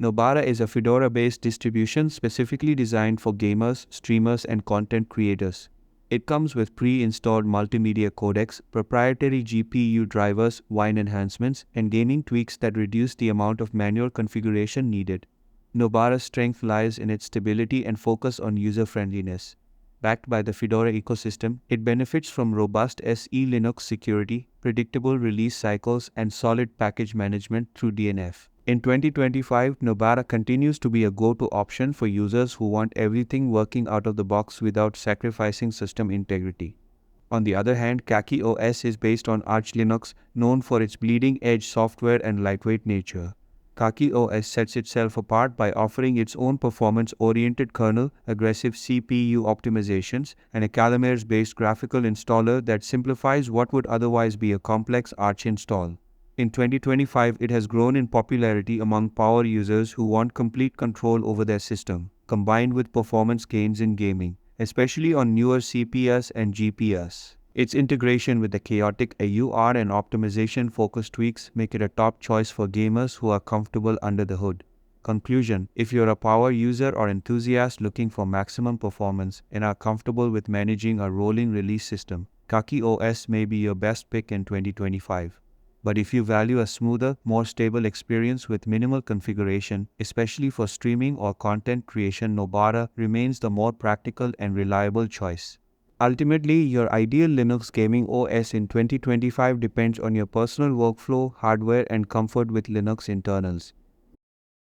Nobara is a Fedora-based distribution specifically designed for gamers, streamers, and content creators. It comes with pre-installed multimedia codecs, proprietary GPU drivers, wine enhancements, and gaming tweaks that reduce the amount of manual configuration needed. Nobara's strength lies in its stability and focus on user-friendliness. Backed by the Fedora ecosystem, it benefits from robust SE Linux security, predictable release cycles, and solid package management through DNF. In 2025, Nobara continues to be a go-to option for users who want everything working out of the box without sacrificing system integrity. On the other hand, CachyOS is based on Arch Linux, known for its bleeding-edge software and lightweight nature. CachyOS sets itself apart by offering its own performance-oriented kernel, aggressive CPU optimizations, and a Calamares-based graphical installer that simplifies what would otherwise be a complex Arch install. In 2025, it has grown in popularity among power users who want complete control over their system, combined with performance gains in gaming, especially on newer CPUs and GPUs. Its integration with the chaotic AUR and optimization-focused tweaks make it a top choice for gamers who are comfortable under the hood. Conclusion: if you're a power user or enthusiast looking for maximum performance and are comfortable with managing a rolling release system, CachyOS may be your best pick in 2025. But if you value a smoother, more stable experience with minimal configuration, especially for streaming or content creation, Nobara remains the more practical and reliable choice. Ultimately, your ideal Linux gaming OS in 2025 depends on your personal workflow, hardware, and comfort with Linux internals.